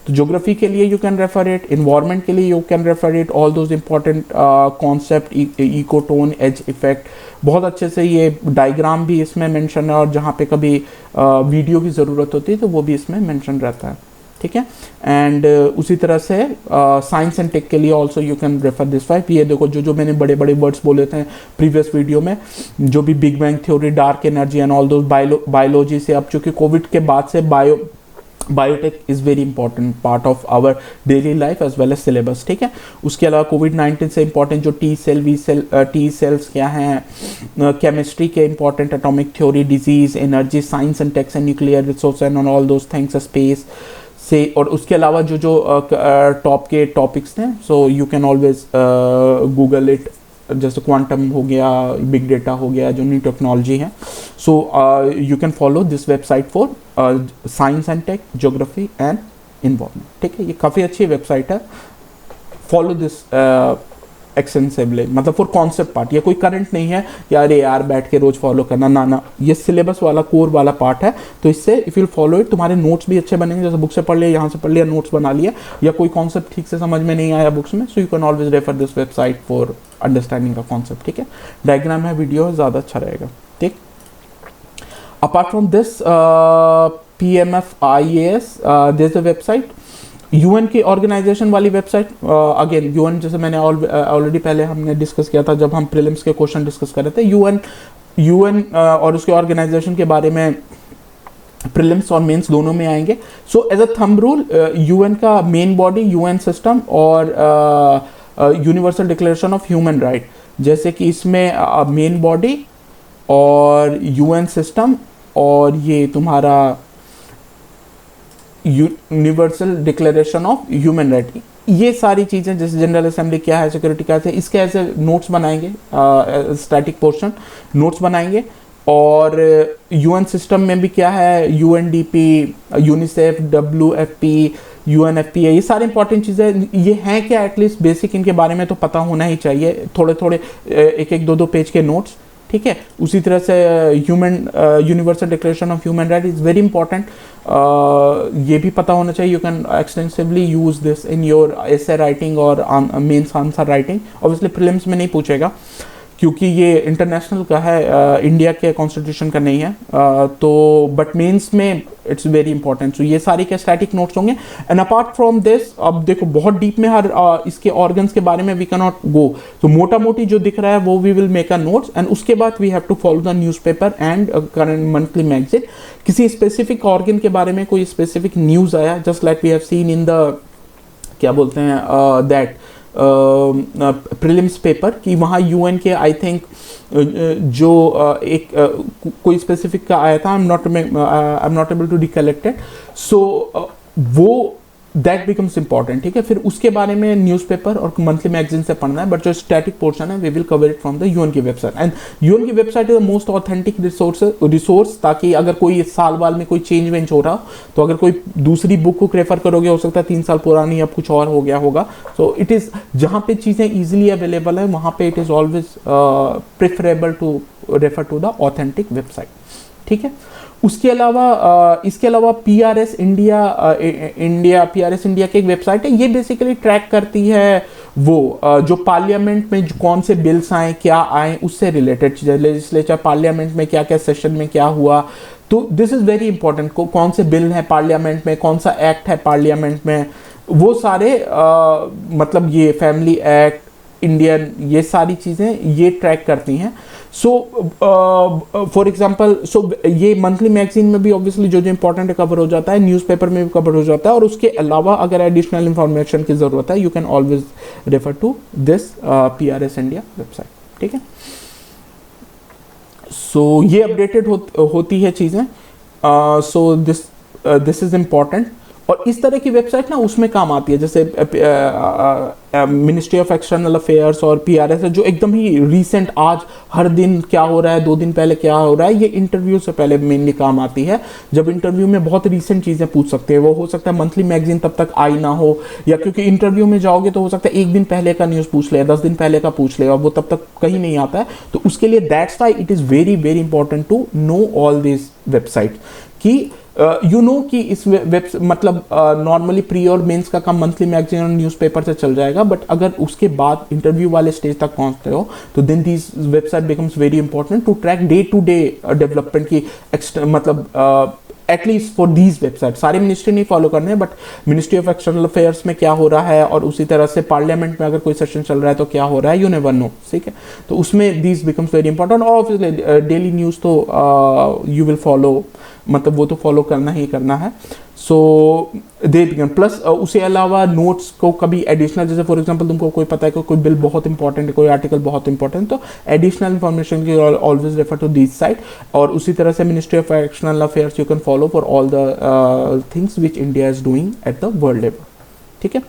तो ज्योग्राफी के लिए you can refer it, environment के लिए you can refer it, all those important concept, ecotone, edge effect, बहुत अच्छे से ये डायग्राम भी इसमें मेंशन है, और जहाँ पे कभी वीडियो की ज़रूरत होती है तो वो भी इसमें मेंशन रहता है, ठीक है। एंड उसी तरह से साइंस एंड टेक के लिए also you can refer this five. ये देखो जो मैंने बड़े बड़े वर्ड्स बोले थे प्रीवियस वीडियो में, जो भी big bang theory, dark energy and all those, biology से, अब चूंकि कोविड के बाद से biotech is very important part of our daily life as well as syllabus, ठीक है। उसके अलावा कोविड-19 से इंपॉर्टेंट जो टी सेल्स क्या हैं, केमिस्ट्री के important, atomic theory, disease, energy, science and tech and nuclear resource and all those things, space से, और उसके अलावा जो टॉप के टॉपिक्स हैं, so you can always Google it, जैसे क्वांटम हो गया, बिग डेटा हो गया, जो न्यू टेक्नोलॉजी है। So you can follow this website for science and tech, geography and environment, ठीक है। ये काफ़ी अच्छी वेबसाइट है। फॉलो दिस एक्सटेंसिवली, मतलब फॉर कॉन्सेप्ट पार्ट। ये कोई करंट नहीं है कि अरे यार बैठ के रोज फॉलो करना, ना, ये सिलेबस वाला कोर वाला पार्ट है। तो इससे इफ यू फॉलो इट, तुम्हारे नोट्स भी अच्छे बनेंगे। जैसे बुक से पढ़ लिया, यहाँ से पढ़ लिया, नोट्स बना लिया, या कोई कॉन्सेप्ट ठीक से समझ में नहीं आया बुक्स में, सो you can always refer this website for understanding का कॉन्सेप्ट, ठीक है। डायग्राम है, वीडियो है, ज़्यादा अच्छा रहेगा, ठीक। Apart from this PMF IAS, this is the website. UN की ऑर्गेनाइजेशन वाली वेबसाइट, अगेन UN, जैसे मैंने ऑलरेडी पहले हमने डिस्कस किया था जब हम प्रीलिम्स के क्वेश्चन डिस्कस कर रहे थे, UN और उसके ऑर्गेनाइजेशन के बारे में प्रीलिम्स और मेंस दोनों में आएंगे। So as a thumb rule, UN का मेन बॉडी, UN सिस्टम और universal declaration of human right, जैसे कि इसमें मेन बॉडी और UN सिस्टम और ये तुम्हारा universal declaration of human right, ये सारी चीज़ें, जैसे जनरल असेंबली क्या है, सिक्योरिटी क्या है, इसके ऐसे नोट्स बनाएंगे, स्टैटिक पोर्शन नोट्स बनाएंगे। और UN सिस्टम में भी क्या है, UNDP, यूनिसेफ, WFP, UNFPA, ये सारे इंपॉर्टेंट चीज़ें ये हैं क्या, एटलीस्ट बेसिक इनके बारे में तो पता होना ही चाहिए। थोड़े थोड़े एक दो पेज के नोट्स, ठीक है। उसी तरह से universal declaration of human right is very important, ये भी पता होना चाहिए। You can extensively use this in your essay writing और mains answer writing. Obviously prelims में नहीं पूछेगा क्योंकि ये इंटरनेशनल का है, इंडिया के कॉन्स्टिट्यूशन का नहीं है, तो बट मेंस में इट्स वेरी इंपॉर्टेंट। सो ये सारी के स्टैटिक नोट्स होंगे। एंड अपार्ट फ्रॉम दिस, अब देखो बहुत डीप में हर इसके ऑर्गन्स के बारे में वी कैन नॉट गो, तो मोटा मोटी जो दिख रहा है वो we will make a notes, and उसके बाद we have to follow the newspaper and current monthly magazine. किसी स्पेसिफिक ऑर्गन के बारे में कोई स्पेसिफिक न्यूज़ आया, just like we have seen in the क्या बोलते हैं दैट प्रीलिम्स पेपर, कि वहाँ यूएन के आई थिंक जो एक कोई स्पेसिफिक का आया था, I am not able to recollect it, so वो दैट बिकम्स इंपॉर्टेंट, ठीक है। फिर उसके बारे में न्यूज़पेपर और मंथली मैगजीन से पढ़ना है, बट जो स्टैटिक पोर्शन है we will cover it from the UN की वेबसाइट। एंड यूएन की website is the most authentic resource, ताकि अगर कोई साल वाल में कोई चेंज वेंज हो रहा, तो अगर कोई दूसरी बुक को रेफर करोगे, हो सकता है 3 साल पुरानी अब कुछ और हो गया होगा। सो इट इज़, जहाँ पे चीज़ें ईजिली अवेलेबल है वहाँ पे it is always preferable to refer to the authentic website, ठीक है। उसके अलावा इसके अलावा PRS इंडिया की एक वेबसाइट है, ये बेसिकली ट्रैक करती है वो जो पार्लियामेंट में जो कौन से बिल्स आए, क्या आए, उससे रिलेटेड चीज़ें, लेजिस्लेचर पार्लियामेंट में क्या क्या सेशन में क्या हुआ, तो दिस इज़ वेरी इंपॉर्टेंट। कौन से बिल हैं पार्लियामेंट में, कौन सा एक्ट है पार्लियामेंट में, वो सारे मतलब ये फैमिली एक्ट, इंडियन, ये सारी चीज़ें ये ट्रैक करती हैं। सो फॉर एग्जांपल, सो ये मंथली मैगजीन में भी ऑब्वियसली जो जो इंपॉर्टेंट है कवर हो जाता है, न्यूज़पेपर में भी कवर हो जाता है, और उसके अलावा अगर एडिशनल इंफॉर्मेशन की ज़रूरत है, you can always refer to this PRS India website, ठीक है। सो ये अपडेटेड होती है चीज़ें, सो दिस इज़ इम्पॉर्टेंट। और इस तरह की वेबसाइट ना उसमें काम आती है, जैसे मिनिस्ट्री ऑफ एक्सटर्नल अफेयर्स और PRS है, जो एकदम ही रीसेंट, आज हर दिन क्या हो रहा है, 2 दिन पहले क्या हो रहा है, ये इंटरव्यू से पहले मेनली काम आती है। जब इंटरव्यू में बहुत रीसेंट चीज़ें पूछ सकते हैं, वो हो सकता है मंथली मैगजीन तब तक आई ना हो, या क्योंकि इंटरव्यू में जाओगे तो हो सकता है 1 दिन पहले का न्यूज़ पूछ ले, 10 दिन पहले का पूछ ले, और वो तब तक कहीं नहीं आता है। तो उसके लिए that's why it is very very important to know all this website, कि यू नो कि इस मतलब नॉर्मली प्री और मेंस का काम मंथली मैगजीन और न्यूज़पेपर से चल जाएगा, बट अगर उसके बाद इंटरव्यू वाले स्टेज तक पहुंचते हो तो then this website becomes very important to track day to day development की, मतलब एटलीस्ट फॉर दीज वेबसाइट। सारे मिनिस्ट्री नहीं फॉलो करने, but ministry of external affairs में क्या हो रहा है, और उसी तरह से पार्लियामेंट में अगर कोई सेशन चल रहा है तो क्या हो रहा है, यू नेवर नो, ठीक है। तो उसमें दीज बिकम्स वेरी इंपॉर्टेंट। और ऑब्वियसली डेली न्यूज़ तो यू विल फॉलो, मतलब वो तो फॉलो करना ही करना है। सो दे बिकम प्लस उसके अलावा नोट्स को कभी एडिशनल, जैसे फॉर एग्जांपल तुमको कोई पता है कि कोई बिल बहुत इंपॉर्टेंट है, कोई आर्टिकल बहुत इंपॉर्टेंट, तो एडिशनल इन्फॉर्मेशन की always refer to this site. और उसी तरह से ministry of external affairs you can follow for all the things which India is doing at the world level, ठीक है।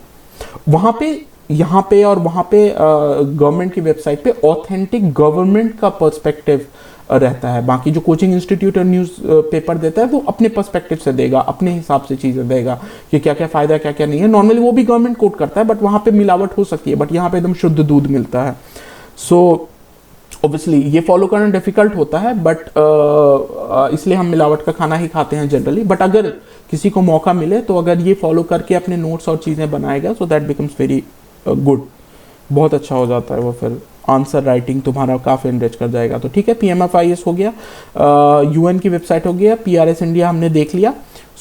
वहाँ पे, यहाँ पे और वहाँ पे गवर्नमेंट की वेबसाइट पे ऑथेंटिक गवर्नमेंट का पर्सपेक्टिव रहता है। बाकी जो कोचिंग इंस्टीट्यूट और न्यूज़ पेपर देता है वो अपने पर्सपेक्टिव से देगा, अपने हिसाब से चीज़ें देगा कि क्या क्या फ़ायदा क्या क्या नहीं है। नॉर्मली वो भी गवर्नमेंट कोट करता है, बट वहाँ पे मिलावट हो सकती है, बट यहाँ पे एकदम शुद्ध दूध मिलता है। सो ऑब्वियसली ये फॉलो करना डिफिकल्ट होता है, बट इसलिए हम मिलावट का खाना ही खाते हैं जनरली। बट अगर किसी को मौका मिले तो अगर ये फॉलो करके अपने नोट्स और चीज़ें बनाएगा, so that becomes very good, बहुत अच्छा हो जाता है वो। फिर आंसर राइटिंग तुम्हारा काफ़ी एनरिच कर जाएगा। तो ठीक है, PMFIS हो गया, UN की वेबसाइट हो गया, PRS इंडिया हमने देख लिया।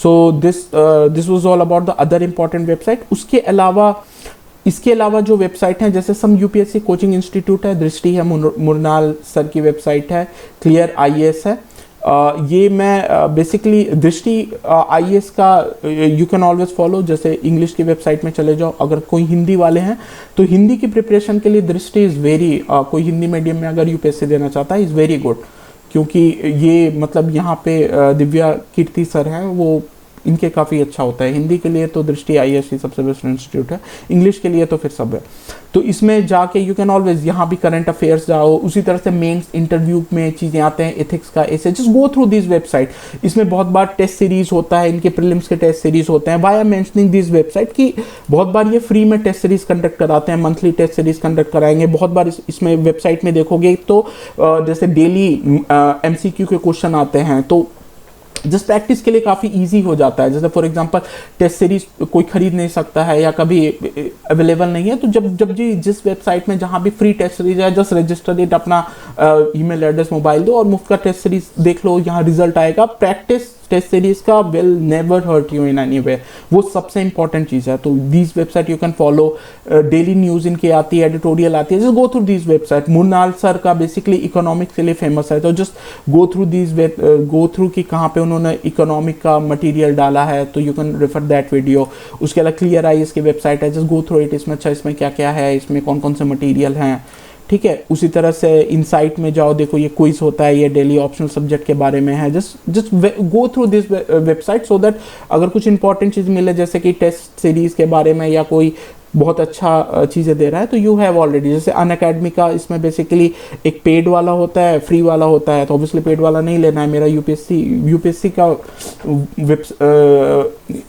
सो this was all about the other important website. उसके अलावा, इसके अलावा जो वेबसाइट हैं, जैसे सम UPSC कोचिंग इंस्टीट्यूट है, दृष्टि है, मुरनाल सर की वेबसाइट है, क्लियर IAS है। ये मैं बेसिकली दृष्टि IAS का यू कैन ऑलवेज फॉलो। जैसे इंग्लिश की वेबसाइट में चले जाओ, अगर कोई हिंदी वाले हैं तो हिंदी की प्रिपरेशन के लिए दृष्टि इज़ वेरी, कोई हिंदी मीडियम में अगर UPSC देना चाहता है इज़ वेरी गुड, क्योंकि ये मतलब यहाँ पे दिव्या कीर्ति सर हैं, वो इनके काफ़ी अच्छा होता है। हिंदी के लिए तो दृष्टि IAS ही सबसे बेस्ट इंस्टीट्यूट है, इंग्लिश के लिए तो फिर सब है। तो इसमें जाके यू कैन ऑलवेज, यहाँ भी करंट अफेयर्स जाओ, उसी तरह से मेंस इंटरव्यू में चीज़ें आते हैं, एथिक्स का ऐसे, just go through this website. इसमें बहुत बार टेस्ट सीरीज होता है, इनके प्रीलिम्स के टेस्ट सीरीज होते हैं। Why I am mentioning this website कि बहुत बार ये फ्री में टेस्ट सीरीज कंडक्ट कराते हैं, मंथली टेस्ट सीरीज कंडक्ट कराएंगे। बहुत बार इसमें वेबसाइट में देखोगे तो जैसे डेली MCQ के क्वेश्चन आते हैं, तो जस्ट प्रैक्टिस के लिए काफ़ी इजी हो जाता है। जैसे फॉर एग्जांपल टेस्ट सीरीज कोई खरीद नहीं सकता है या कभी अवेलेबल नहीं है, तो जब जी जिस वेबसाइट में जहाँ भी फ्री टेस्ट सीरीज है, जस्ट रजिस्टर इट, अपना ईमेल एड्रेस मोबाइल दो और मुफ्त का टेस्ट सीरीज देख लो, यहाँ रिजल्ट आएगा। प्रैक्टिस टेस्ट सीरीज का will never hurt you in any way, वो सबसे इंपॉर्टेंट चीज़ है। तो these website you can follow, daily news इनकी आती है, एडिटोरियल आती है, just go through these website. Mrunal sir का बेसिकली इकोनॉमिक्स के लिए फेमस है, तो just go through these go through कि कहाँ पे उन्होंने इकोनॉमिक का मटेरियल डाला है, तो you can refer that video. उसके अलावा क्लियर आई इसकी वेबसाइट है, जस्ट गो थ्रू इट, इसमें अच्छा इसमें क्या क्या है, इसमें कौन कौन से मटीरियल हैं, ठीक है। उसी तरह से इनसाइट में जाओ, देखो ये क्विज होता है, ये डेली ऑप्शनल सब्जेक्ट के बारे में है। Just go through this website so that अगर कुछ इंपॉर्टेंट चीज़ मिले जैसे कि टेस्ट सीरीज के बारे में या कोई बहुत अच्छा चीज़ें दे रहा है, तो यू हैव ऑलरेडी। जैसे अनअकैडमी का, इसमें बेसिकली एक पेड वाला होता है, फ्री वाला होता है, तो ऑब्वियसली पेड वाला नहीं लेना है। मेरा यूपीएससी का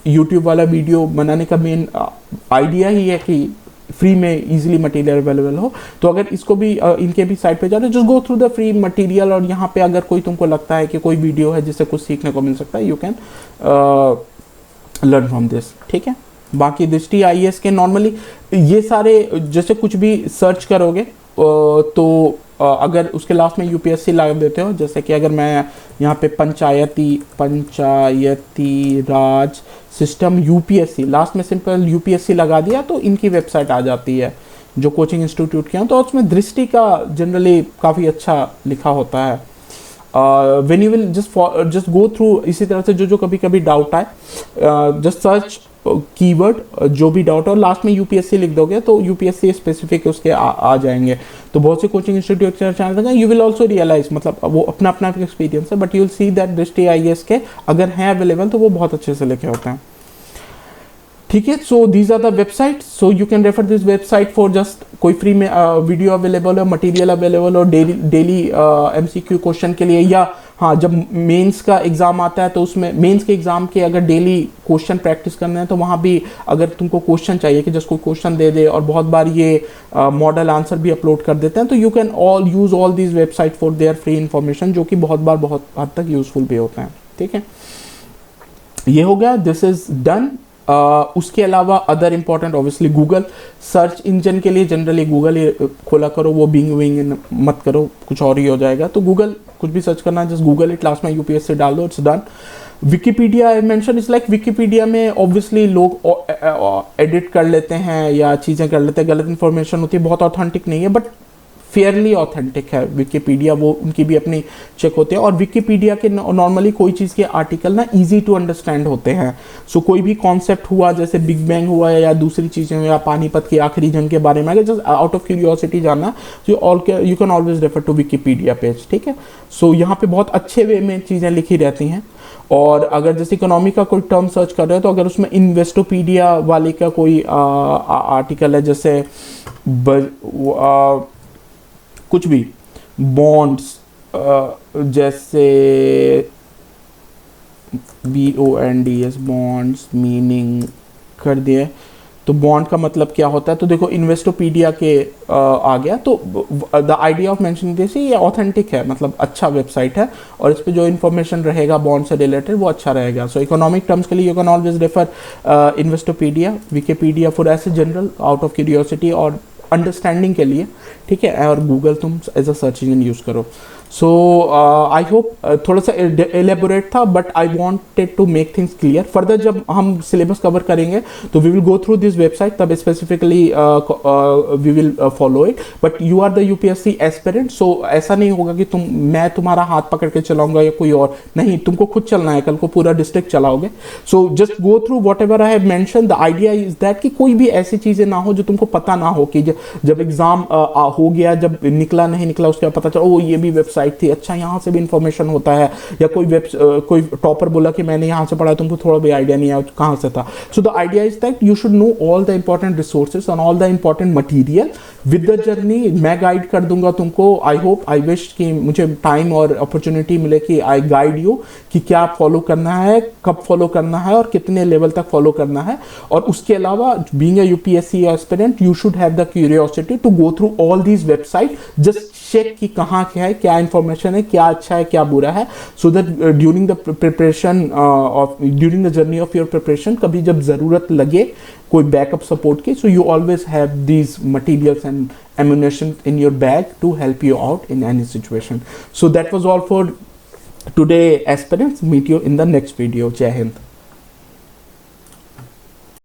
यूट्यूब वाला वीडियो बनाने का मेन आइडिया ही है कि फ्री में इजीली मटेरियल अवेलेबल हो। तो अगर इसको भी इनके भी साइट पे जा रहे हो, just go through the free material, और यहाँ पे अगर कोई तुमको लगता है कि कोई वीडियो है जिससे कुछ सीखने को मिल सकता है, you can learn from this, ठीक है। बाकी दृष्टि IAS के नॉर्मली ये सारे जैसे कुछ भी सर्च करोगे तो अगर उसके लास्ट में UPSC लगा देते हो, जैसे कि अगर मैं यहाँ पे पंचायती राज सिस्टम UPSC, लास्ट में सिंपल UPSC लगा दिया तो इनकी वेबसाइट आ जाती है जो कोचिंग इंस्टीट्यूट के हैं। तो उसमें दृष्टि का जनरली काफ़ी अच्छा लिखा होता है। When you will just go through, इसी तरह से जो कभी कभी डाउट आए, जस्ट सर्च कीवर्ड, जो भी डाउट हो, लास्ट में UPSC लिख दोगे तो UPSC स्पेसिफिक उसके आ जाएंगे। तो बहुत से coaching institute channel you will also realize, मतलब वो अपना अपना एक्सपीरियंस है, but you will see that Drishti IAS के अगर हैं अवेलेबल तो वो बहुत अच्छे से लिखे होते हैं, ठीक है। So these are the website, so you can refer this website for just कोई फ्री में वीडियो अवेलेबल है, मटेरियल अवेलेबल और डेली MCQ क्वेश्चन के लिए, या हाँ जब मेंस का एग्ज़ाम आता है तो उसमें मेंस के एग्ज़ाम के अगर डेली क्वेश्चन प्रैक्टिस करना है तो वहाँ भी अगर तुमको क्वेश्चन चाहिए कि जस्ट कोई क्वेश्चन दे दे, और बहुत बार ये मॉडल आंसर भी अपलोड कर देते हैं, तो you can use all these website for their free information, जो कि बहुत बार बहुत हद तक यूज़फुल भी होते हैं, ठीक है। ये हो गया, दिस इज़ डन। उसके अलावा other important obviously Google search engine के लिए जनरली गूगल ही खोला करो, वो बिंग विंग मत करो, कुछ और ही हो जाएगा। तो गूगल कुछ भी सर्च करना है, जस्ट गूगल इट, लास्ट में UPSC डाल दो, it's done. Wikipedia I mention, it's like Wikipedia में ऑब्वियसली लोग एडिट कर लेते हैं या चीज़ें कर लेते हैं, गलत इन्फॉर्मेशन होती है, बहुत ऑथेंटिक नहीं है, बट फेयरली ऑथेंटिक है विकीपीडिया, वो उनकी भी अपनी चेक होते हैं। और विकीपीडिया के नॉर्मली कोई चीज़ के आर्टिकल ना इजी टू अंडरस्टैंड होते हैं। सो कोई भी कॉन्सेप्ट हुआ, जैसे बिग बैंग हुआ या दूसरी चीज़ें या पानीपत की आखिरी जंग के बारे में, अगर जस्ट आउट ऑफ क्यूरियोसिटी जानना, you can always refer to Wikipedia page, ठीक है। सो यहाँ पे बहुत अच्छे वे में चीज़ें लिखी रहती हैं। और अगर जैसे इकोनॉमी का कोई टर्म सर्च कर रहे हो तो अगर उसमें इन्वेस्टोपीडिया वाले का कोई आर्टिकल है, जैसे कुछ भी बॉन्ड्स, जैसे BONDS बॉन्ड्स मीनिंग कर दिए, तो बॉन्ड का मतलब क्या होता है, तो देखो इन्वेस्टोपीडिया के आ गया। तो the idea of mentioning this, ये ऑथेंटिक है, मतलब अच्छा वेबसाइट है, और इस पे जो इन्फॉर्मेशन रहेगा बॉन्ड से रिलेटेड वो अच्छा रहेगा। सो इकोनॉमिक टर्म्स के लिए you can always refer Investopedia, Wikipedia for ऐसे जनरल आउट ऑफ क्यूरियोसिटी और अंडरस्टैंडिंग के लिए, ठीक है। और गूगल तुम as a search engine use करो। सो आई होप थोड़ा सा एलेबोरेट था, but I wanted to make things clear. Further जब हम सिलेबस कवर करेंगे तो we will go through this website, तब specifically we will follow it. But you are the UPSC aspirant, सो ऐसा नहीं होगा कि मैं तुम्हारा हाथ पकड़ के चलाऊंगा या कोई और, नहीं, तुमको खुद चलना है, कल को पूरा डिस्ट्रिक्ट चलाओगे। So just go through what ever I have mention. The idea is that कि कोई भी ऐसी चीज़ें ना हो जो तुमको पता ना हो, कि जब एग्जाम हो गया, जब निकला नहीं निकला, उसके बाद पता चला ओ ये भी वेबसाइट थी, अच्छा यहाँ से भी इंफॉर्मेशन होता है, या कोई टॉपर बोला कि मैंने यहाँ से पढ़ा, तुमको थोड़ा भी आइडिया नहीं है कहाँ से था। So the idea is that you should know all the important resources और all the important material with the journey. मैं गाइड कर दूंगा तुमको। आई होप, आई विश कि मुझे टाइम और अपॉर्चुनिटी मिले कि आई गाइड यू कि क्या फॉलो करना है, कब फॉलो करना है और कितने लेवल तक फॉलो करना है। और उसके अलावा being a UPSC aspirant, you should have the curiosity to go through all these website, just check कि कहाँ क्या है, क्या इन्फॉर्मेशन है, क्या अच्छा है, क्या बुरा है, so that during the preparation of during the journey of your preparation कभी जब ज़रूरत लगे कोई बैकअप सपोर्ट की, so you always have these materials and ammunition in your bag to help you out in any situation. So that was all for today, aspirants. Meet you in the next video. Jai Hind.